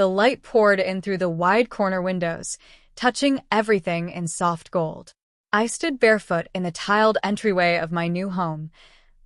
The light poured in through the wide corner windows, touching everything in soft gold. I stood barefoot in the tiled entryway of my new home,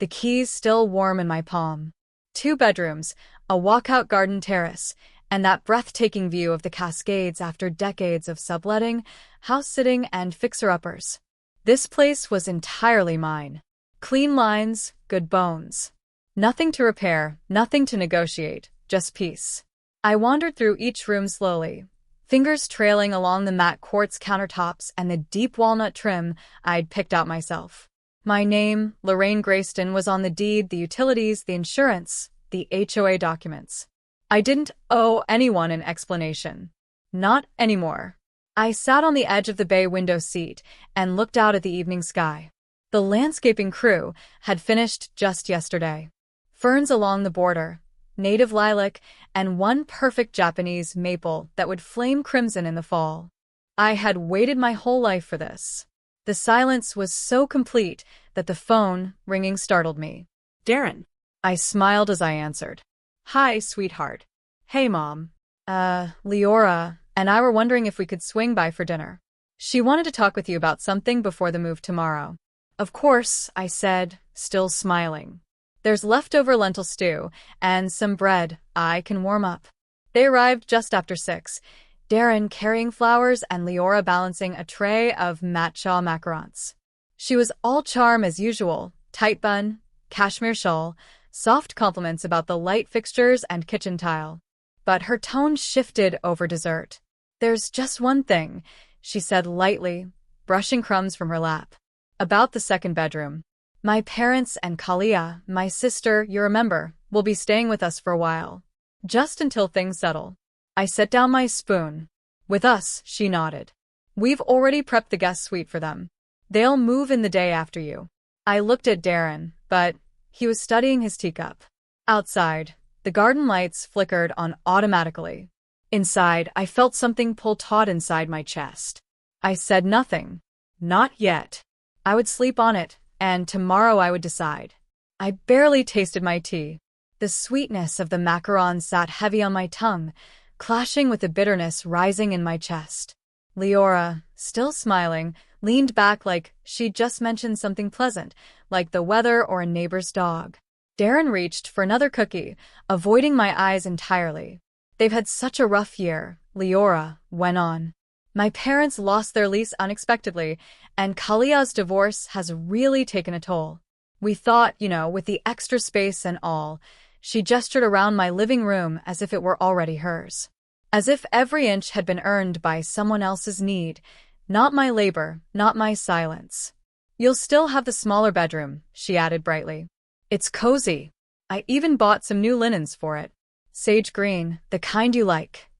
the keys still warm in my palm. 2 bedrooms, a walkout garden terrace, and that breathtaking view of the Cascades after decades of subletting, house-sitting, and fixer-uppers. This place was entirely mine. Clean lines, good bones. Nothing to repair, nothing to negotiate, just peace. I wandered through each room slowly, fingers trailing along the matte quartz countertops and the deep walnut trim I'd picked out myself. My name, Lorraine Grayston, was on the deed, the utilities, the insurance, the HOA documents. I didn't owe anyone an explanation. Not anymore. I sat on the edge of the bay window seat and looked out at the evening sky. The landscaping crew had finished just yesterday. Ferns along the border, native lilac, and one perfect Japanese maple that would flame crimson in the fall. I had waited my whole life for this. The silence was so complete that the phone ringing startled me. Darren. I smiled as I answered. Hi, sweetheart. Hey, Mom. Leora and I were wondering if we could swing by for dinner. She wanted to talk with you about something before the move tomorrow. Of course, I said, still smiling. There's leftover lentil stew and some bread I can warm up. They arrived just after 6, Darren carrying flowers and Leora balancing a tray of matcha macarons. She was all charm as usual, tight bun, cashmere shawl, soft compliments about the light fixtures and kitchen tile. But her tone shifted over dessert. There's just one thing, she said lightly, brushing crumbs from her lap. About the second bedroom. My parents and Kalia, my sister, you remember, will be staying with us for a while. Just until things settle. I set down my spoon. With us, she nodded. We've already prepped the guest suite for them. They'll move in the day after you. I looked at Darren, but he was studying his teacup. Outside, the garden lights flickered on automatically. Inside, I felt something pull taut inside my chest. I said nothing. Not yet. I would sleep on it, and tomorrow I would decide. I barely tasted my tea. The sweetness of the macaron sat heavy on my tongue, clashing with the bitterness rising in my chest. Leora, still smiling, leaned back like she'd just mentioned something pleasant, like the weather or a neighbor's dog. Darren reached for another cookie, avoiding my eyes entirely. They've had such a rough year, Leora went on. My parents lost their lease unexpectedly, and Kalia's divorce has really taken a toll. We thought, with the extra space and all, she gestured around my living room as if it were already hers. As if every inch had been earned by someone else's need, not my labor, not my silence. You'll still have the smaller bedroom, she added brightly. It's cozy. I even bought some new linens for it. Sage green, the kind you like.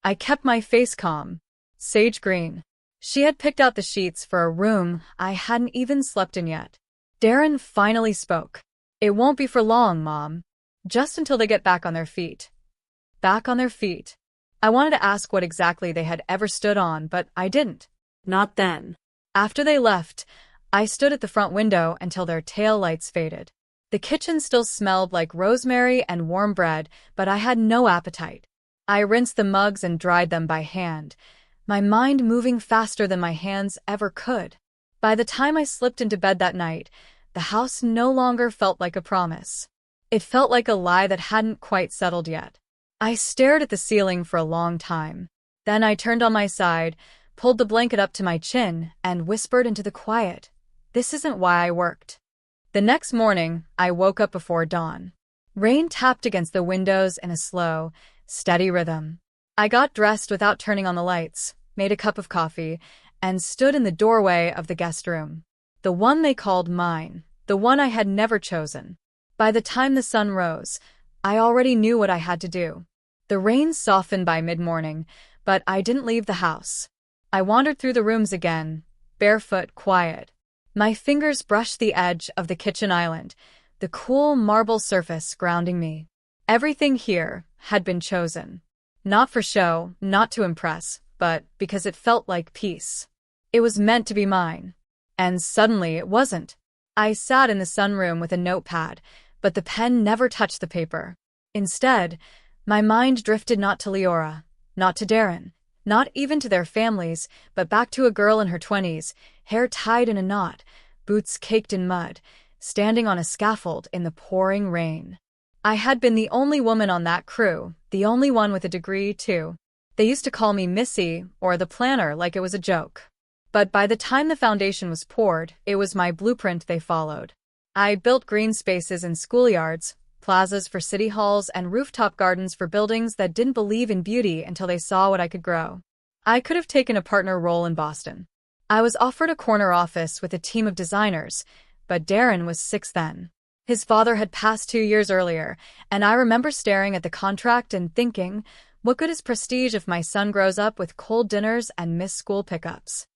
I kept my face calm. Sage green. She had picked out the sheets for a room I hadn't even slept in yet. Darren finally spoke. It won't be for long, Mom. Just until they get back on their feet. Back on their feet. I wanted to ask what exactly they had ever stood on, but I didn't. Not then. After they left, I stood at the front window until their tail lights faded. The kitchen still smelled like rosemary and warm bread, but I had no appetite. I rinsed the mugs and dried them by hand, my mind moving faster than my hands ever could. By the time I slipped into bed that night, the house no longer felt like a promise. It felt like a lie that hadn't quite settled yet. I stared at the ceiling for a long time. Then I turned on my side, pulled the blanket up to my chin, and whispered into the quiet, "This isn't why I worked." The next morning, I woke up before dawn. Rain tapped against the windows in a slow, steady rhythm. I got dressed without turning on the lights, made a cup of coffee, and stood in the doorway of the guest room. The one they called mine, the one I had never chosen. By the time the sun rose, I already knew what I had to do. The rain softened by mid-morning, but I didn't leave the house. I wandered through the rooms again, barefoot, quiet. My fingers brushed the edge of the kitchen island, the cool marble surface grounding me. Everything here had been chosen. Not for show, not to impress, but because it felt like peace. It was meant to be mine. And suddenly it wasn't. I sat in the sunroom with a notepad, but the pen never touched the paper. Instead, My mind drifted not to Leora, not to Darren, not even to their families, but back to a girl in her 20s, hair tied in a knot, boots caked in mud, standing on a scaffold in the pouring rain. I had been the only woman on that crew, the only one with a degree, too. They used to call me Missy, or the planner, like it was a joke. But by the time the foundation was poured, it was my blueprint they followed. I built green spaces in schoolyards, plazas for city halls, and rooftop gardens for buildings that didn't believe in beauty until they saw what I could grow. I could have taken a partner role in Boston. I was offered a corner office with a team of designers, but Darren was 6 then. His father had passed 2 years earlier, and I remember staring at the contract and thinking, what good is prestige if my son grows up with cold dinners and missed school pickups?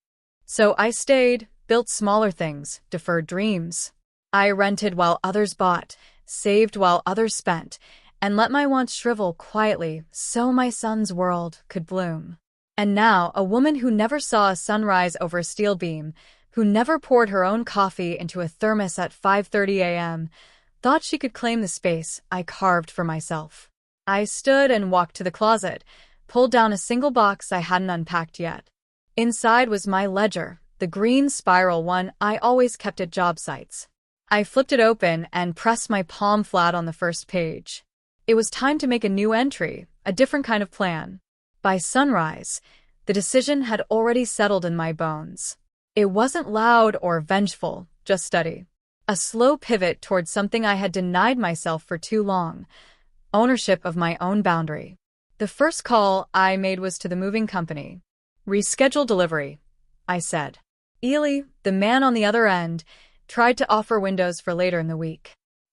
So I stayed, built smaller things, deferred dreams. I rented while others bought, saved while others spent, and let my wants shrivel quietly so my son's world could bloom. And now, a woman who never saw a sunrise over a steel beam, who never poured her own coffee into a thermos at 5:30 a.m., thought she could claim the space I carved for myself. I stood and walked to the closet, pulled down a single box I hadn't unpacked yet. Inside was my ledger, the green spiral one I always kept at job sites. I flipped it open and pressed my palm flat on the first page. It was time to make a new entry, a different kind of plan. By sunrise, the decision had already settled in my bones. It wasn't loud or vengeful, just steady. A slow pivot towards something I had denied myself for too long, ownership of my own boundary. The first call I made was to the moving company. Reschedule delivery, I said. Ely, the man on the other end, tried to offer windows for later in the week.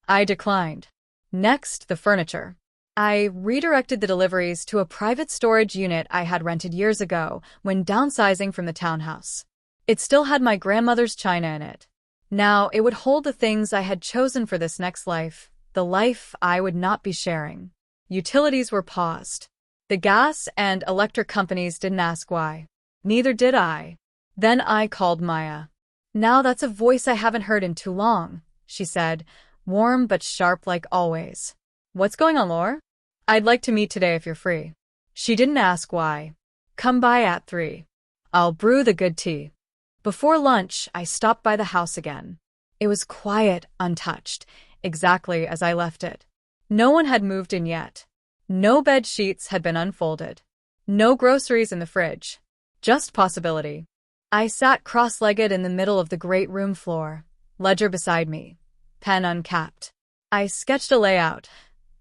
I declined. Next, the furniture. I redirected the deliveries to a private storage unit I had rented years ago when downsizing from the townhouse. It still had my grandmother's china in it. Now it would hold the things I had chosen for this next life, the life I would not be sharing. Utilities were paused. The gas and electric companies didn't ask why. Neither did I. Then I called Maya. Now that's a voice I haven't heard in too long, she said, warm but sharp like always. What's going on, Laura? I'd like to meet today if you're free. She didn't ask why. Come by at 3. I'll brew the good tea. Before lunch, I stopped by the house again. It was quiet, untouched, exactly as I left it. No one had moved in yet. No bed sheets had been unfolded. No groceries in the fridge. Just possibility. I sat cross-legged in the middle of the great room floor, ledger beside me, pen uncapped. I sketched a layout,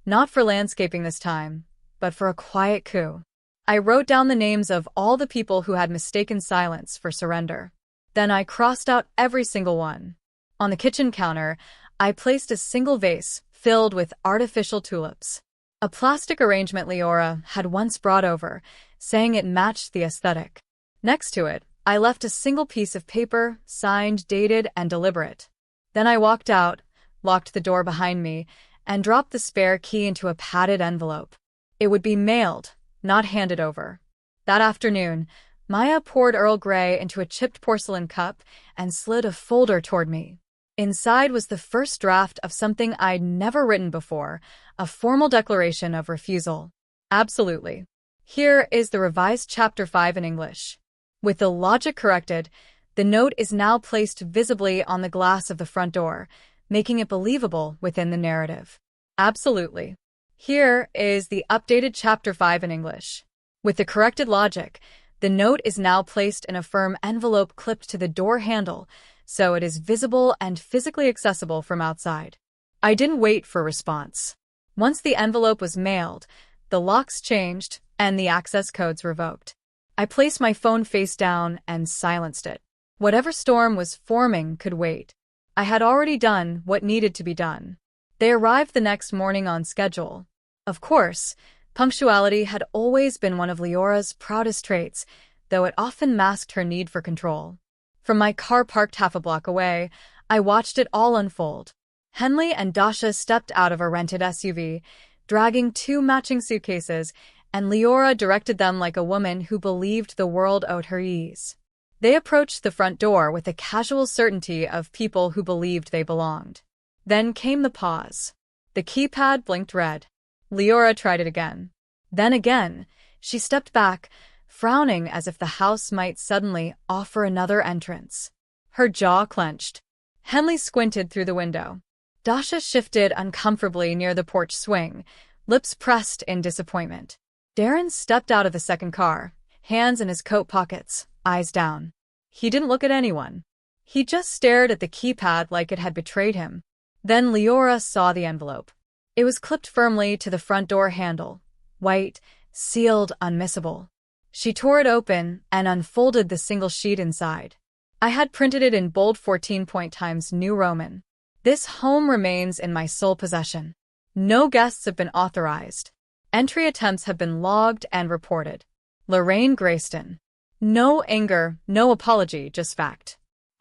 not for landscaping this time, but for a quiet coup. I wrote down the names of all the people who had mistaken silence for surrender. Then I crossed out every single one. On the kitchen counter, I placed a single vase filled with artificial tulips. A plastic arrangement Leora had once brought over, saying it matched the aesthetic. Next to it, I left a single piece of paper, signed, dated, and deliberate. Then I walked out, locked the door behind me, and dropped the spare key into a padded envelope. It would be mailed, not handed over. That afternoon, Maya poured Earl Grey into a chipped porcelain cup and slid a folder toward me. Inside was the first draft of something I'd never written before, a formal declaration of refusal. Absolutely. Here is the revised Chapter 5 in English. With the logic corrected, the note is now placed visibly on the glass of the front door, making it believable within the narrative. Absolutely. Here is the updated Chapter 5 in English. With the corrected logic, the note is now placed in a firm envelope clipped to the door handle, so it is visible and physically accessible from outside. I didn't wait for a response. Once the envelope was mailed, the locks changed and the access codes revoked. I placed my phone face down and silenced it. Whatever storm was forming could wait. I had already done what needed to be done. They arrived the next morning on schedule. Of course, punctuality had always been one of Leora's proudest traits, though it often masked her need for control. From my car parked half a block away, I watched it all unfold. Henley and Dasha stepped out of a rented SUV, dragging 2 matching suitcases, and Leora directed them like a woman who believed the world owed her ease. They approached the front door with the casual certainty of people who believed they belonged. Then came the pause. The keypad blinked red. Leora tried it again. Then again. She stepped back, frowning as if the house might suddenly offer another entrance. Her jaw clenched. Henley squinted through the window. Dasha shifted uncomfortably near the porch swing, lips pressed in disappointment. Darren stepped out of the second car, hands in his coat pockets, eyes down. He didn't look at anyone. He just stared at the keypad like it had betrayed him. Then Leora saw the envelope. It was clipped firmly to the front door handle, white, sealed, unmissable. She tore it open and unfolded the single sheet inside. I had printed it in bold 14-point times New Roman. This home remains in my sole possession. No guests have been authorized. Entry attempts have been logged and reported. Lorraine Grayston. No anger, no apology, just fact.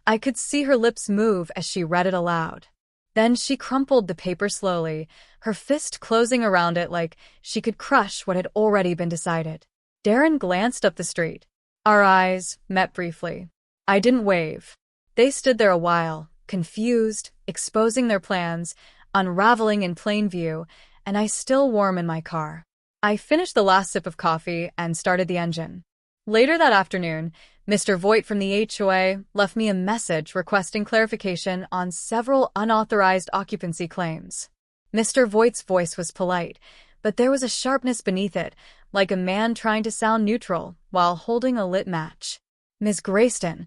I could see her lips move as she read it aloud. Then she crumpled the paper slowly, her fist closing around it like she could crush what had already been decided. Darren glanced up the street. Our eyes met briefly. I didn't wave. They stood there a while, confused, exposing their plans, unraveling in plain view, and I still warm in my car. I finished the last sip of coffee and started the engine. Later that afternoon, Mr. Voigt from the HOA left me a message requesting clarification on several unauthorized occupancy claims. Mr. Voigt's voice was polite, but there was a sharpness beneath it, like a man trying to sound neutral while holding a lit match. Ms. Grayston,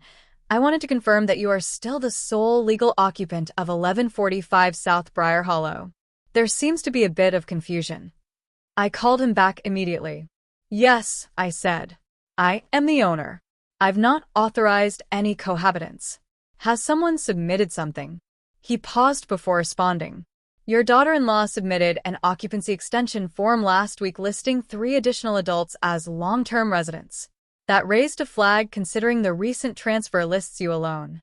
I wanted to confirm that you are still the sole legal occupant of 1145 South Briar Hollow. There seems to be a bit of confusion. I called him back immediately. Yes, I said. I am the owner. I've not authorized any cohabitants. Has someone submitted something? He paused before responding. Your daughter-in-law submitted an occupancy extension form last week listing 3 additional adults as long-term residents. That raised a flag considering the recent transfer lists you alone.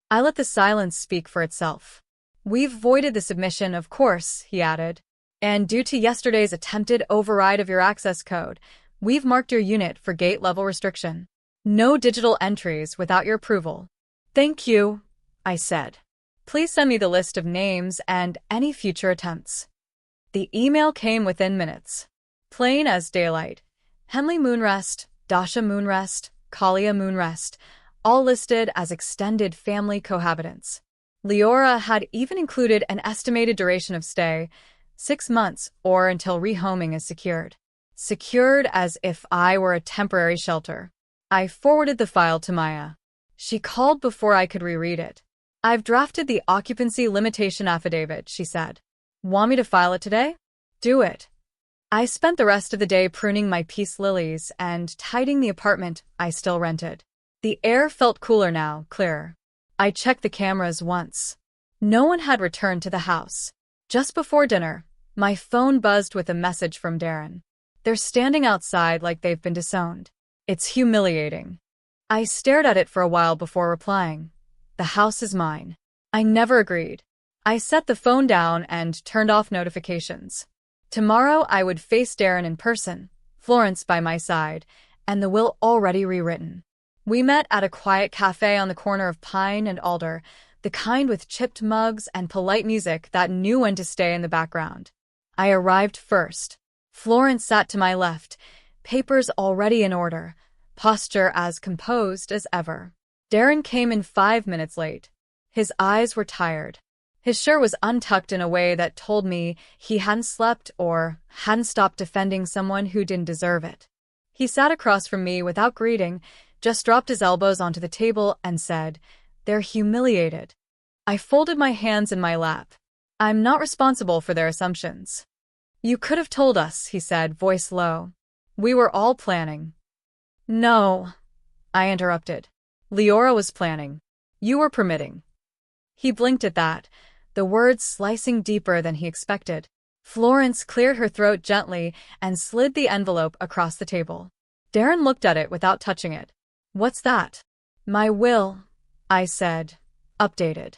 I let the silence speak for itself. We've voided the submission, of course, he added. And due to yesterday's attempted override of your access code, we've marked your unit for gate level restriction. No digital entries without your approval. Thank you, I said. Please send me the list of names and any future attempts. The email came within minutes. Plain as daylight. Henley Moonrest, Dasha Moonrest, Kalia Moonrest, all listed as extended family cohabitants. Leora had even included an estimated duration of stay, 6 months or until rehoming is secured. Secured as if I were a temporary shelter. I forwarded the file to Maya. She called before I could reread it. I've drafted the occupancy limitation affidavit, she said. Want me to file it today? Do it. I spent the rest of the day pruning my peace lilies and tidying the apartment I still rented. The air felt cooler now, clearer. I checked the cameras once. No one had returned to the house. Just before dinner, my phone buzzed with a message from Darren. They're standing outside like they've been disowned. It's humiliating. I stared at it for a while before replying. The house is mine. I never agreed. I set the phone down and turned off notifications. Tomorrow I would face Darren in person, Florence by my side, and the will already rewritten. We met at a quiet cafe on the corner of Pine and Alder, the kind with chipped mugs and polite music that knew when to stay in the background. I arrived first. Florence sat to my left, papers already in order, posture as composed as ever. Darren came in 5 minutes late. His eyes were tired. His shirt was untucked in a way that told me he hadn't slept or hadn't stopped defending someone who didn't deserve it. He sat across from me without greeting, just dropped his elbows onto the table and said, "They're humiliated." I folded my hands in my lap. I'm not responsible for their assumptions. You could have told us, he said, voice low. We were all planning. No, I interrupted. Leora was planning. You were permitting. He blinked at that, the words slicing deeper than he expected. Florence cleared her throat gently and slid the envelope across the table. Darren looked at it without touching it. What's that? My will, I said, updated.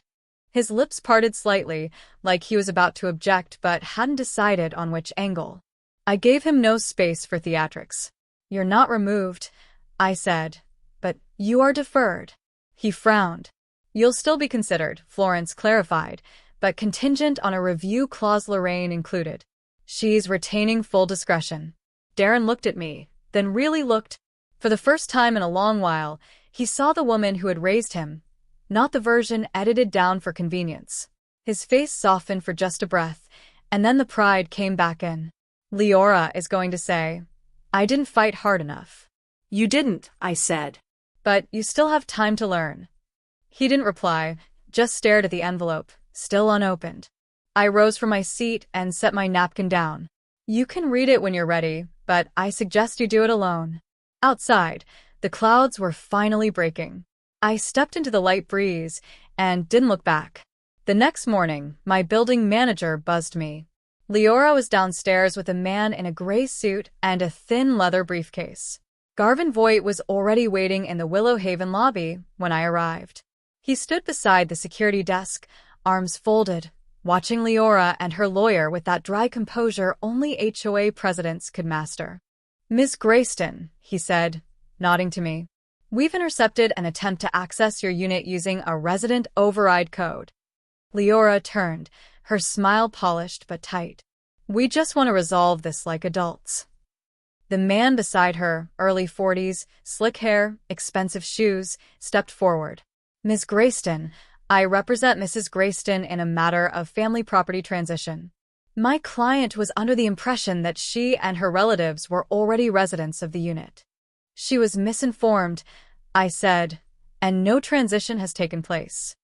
His lips parted slightly, like he was about to object but hadn't decided on which angle. I gave him no space for theatrics. You're not removed, I said, but you are deferred. He frowned. You'll still be considered, Florence clarified, but contingent on a review clause Lorraine included. She's retaining full discretion. Darren looked at me, then really looked. For the first time in a long while, he saw the woman who had raised him, not the version edited down for convenience. His face softened for just a breath, and then the pride came back in. Leora is going to say, "I didn't fight hard enough." "You didn't," I said. "But you still have time to learn." He didn't reply, just stared at the envelope, still unopened. I rose from my seat and set my napkin down. "You can read it when you're ready, but I suggest you do it alone." Outside, the clouds were finally breaking. I stepped into the light breeze and didn't look back. The next morning, my building manager buzzed me. Leora was downstairs with a man in a gray suit and a thin leather briefcase. Garvin Voight was already waiting in the Willow Haven lobby when I arrived. He stood beside the security desk, arms folded, watching Leora and her lawyer with that dry composure only HOA presidents could master. "Ms. Grayston," he said, nodding to me, "we've intercepted an attempt to access your unit using a resident override code." Leora turned, her smile polished but tight. "We just want to resolve this like adults." The man beside her, early 40s, slick hair, expensive shoes, stepped forward. "Ms. Grayston, I represent Mrs. Grayston in a matter of family property transition. My client was under the impression that she and her relatives were already residents of the unit." "She was misinformed," I said, "and no transition has taken place.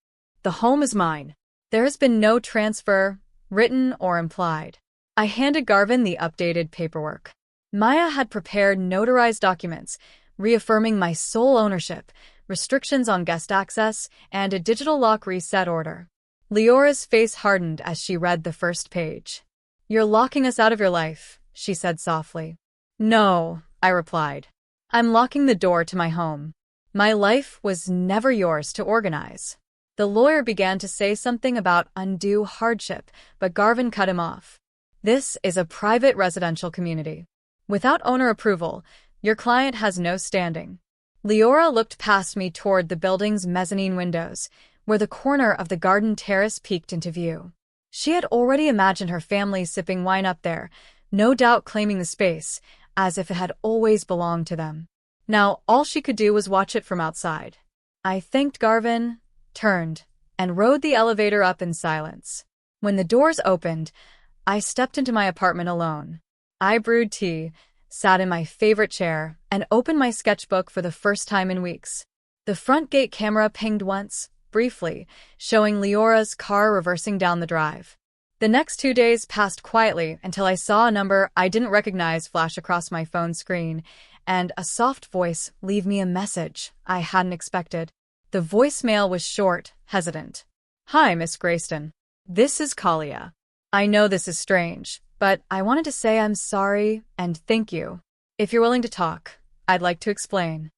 The home is mine. There has been no transfer, written or implied." I handed Garvin the updated paperwork. Maya had prepared notarized documents, reaffirming my sole ownership, restrictions on guest access, and a digital lock reset order. Leora's face hardened as she read the first page. "You're locking us out of your life," she said softly. "No," I replied. "I'm locking the door to my home. My life was never yours to organize." The lawyer began to say something about undue hardship, but Garvin cut him off. "This is a private residential community. Without owner approval, your client has no standing." Leora looked past me toward the building's mezzanine windows, where the corner of the garden terrace peeked into view. She had already imagined her family sipping wine up there, no doubt claiming the space, as if it had always belonged to them. Now all she could do was watch it from outside. I thanked Garvin, turned, and rode the elevator up in silence. When the doors opened, I stepped into my apartment alone. I brewed tea, sat in my favorite chair, and opened my sketchbook for the first time in weeks. The front gate camera pinged once, briefly, showing Leora's car reversing down the drive. The next 2 days passed quietly until I saw a number I didn't recognize flash across my phone screen, and a soft voice leave me a message I hadn't expected. The voicemail was short, hesitant. "Hi, Miss Grayston. This is Kalia. I know this is strange, but I wanted to say I'm sorry and thank you. If you're willing to talk, I'd like to explain."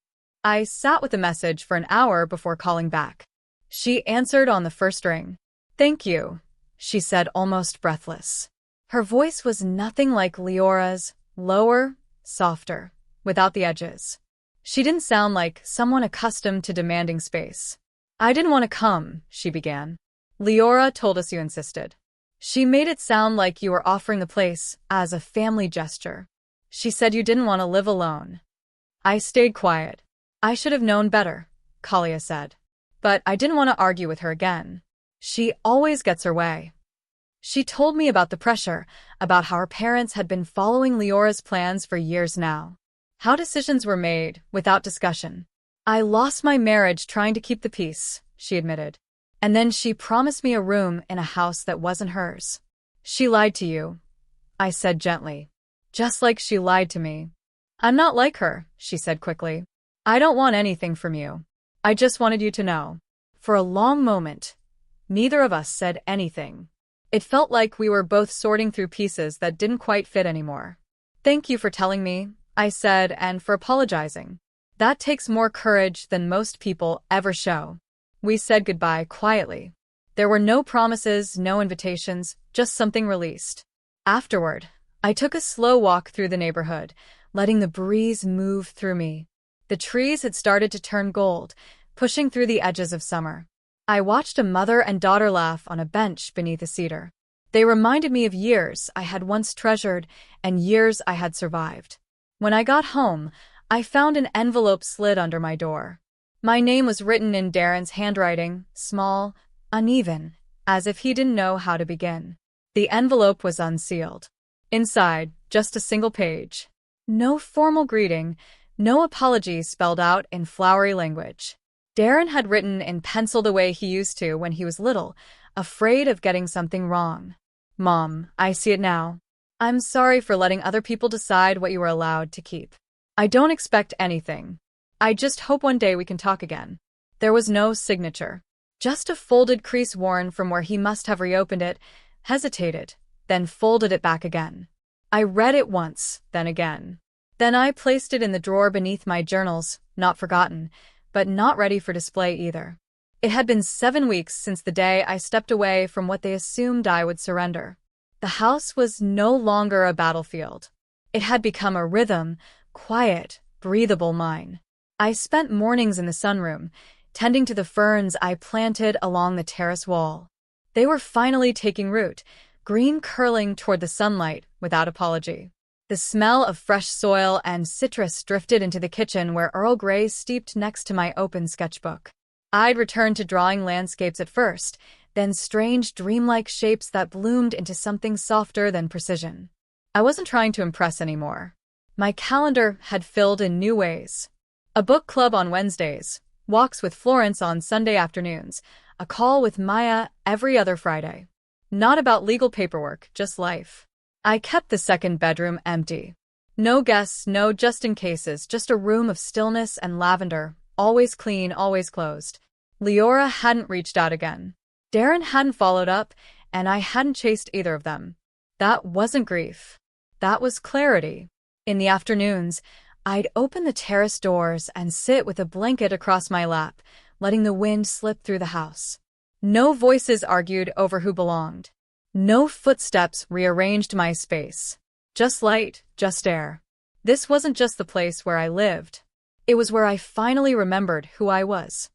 I sat with the message for an hour before calling back. She answered on the first ring. "Thank you," she said, almost breathless. Her voice was nothing like Leora's, lower, softer, without the edges. She didn't sound like someone accustomed to demanding space. "I didn't want to come," she began. "Leora told us you insisted. She made it sound like you were offering the place as a family gesture. She said you didn't want to live alone." I stayed quiet. "I should have known better," Kalia said. But I didn't want to argue with her again. She always gets her way. She told me about the pressure, about how her parents had been following Leora's plans for years now. How decisions were made, without discussion. "I lost my marriage trying to keep the peace," she admitted. "And then she promised me a room in a house that wasn't hers." "She lied to you," I said gently. "Just like she lied to me." "I'm not like her," she said quickly. "I don't want anything from you. I just wanted you to know." For a long moment, neither of us said anything. It felt like we were both sorting through pieces that didn't quite fit anymore. "Thank you for telling me," I said, "and for apologizing. That takes more courage than most people ever show." We said goodbye quietly. There were no promises, no invitations, just something released. Afterward, I took a slow walk through the neighborhood, letting the breeze move through me. The trees had started to turn gold, pushing through the edges of summer. I watched a mother and daughter laugh on a bench beneath a cedar. They reminded me of years I had once treasured and years I had survived. When I got home, I found an envelope slid under my door. My name was written in Darren's handwriting, small, uneven, as if he didn't know how to begin. The envelope was unsealed. Inside, just a single page. No formal greeting, no apology spelled out in flowery language. Darren had written in pencil the way he used to when he was little, afraid of getting something wrong. Mom, I see it now. I'm sorry for letting other people decide what you were allowed to keep. I don't expect anything. I just hope one day we can talk again. There was no signature. Just a folded crease worn from where he must have reopened it, hesitated, then folded it back again. I read it once, then again. Then I placed it in the drawer beneath my journals, not forgotten, but not ready for display either. It had been 7 weeks since the day I stepped away from what they assumed I would surrender. The house was no longer a battlefield. It had become a rhythm, quiet, breathable mine. I spent mornings in the sunroom, tending to the ferns I planted along the terrace wall. They were finally taking root, green curling toward the sunlight without apology. The smell of fresh soil and citrus drifted into the kitchen where Earl Grey steeped next to my open sketchbook. I'd returned to drawing landscapes at first, then strange dreamlike shapes that bloomed into something softer than precision. I wasn't trying to impress anymore. My calendar had filled in new ways. A book club on Wednesdays, walks with Florence on Sunday afternoons, a call with Maya every other Friday. Not about legal paperwork, just life. I kept the second bedroom empty. No guests, no just-in-cases, just a room of stillness and lavender, always clean, always closed. Leora hadn't reached out again. Darren hadn't followed up, and I hadn't chased either of them. That wasn't grief. That was clarity. In the afternoons, I'd open the terrace doors and sit with a blanket across my lap, letting the wind slip through the house. No voices argued over who belonged. No footsteps rearranged my space. Just light, just air. This wasn't just the place where I lived. It was where I finally remembered who I was.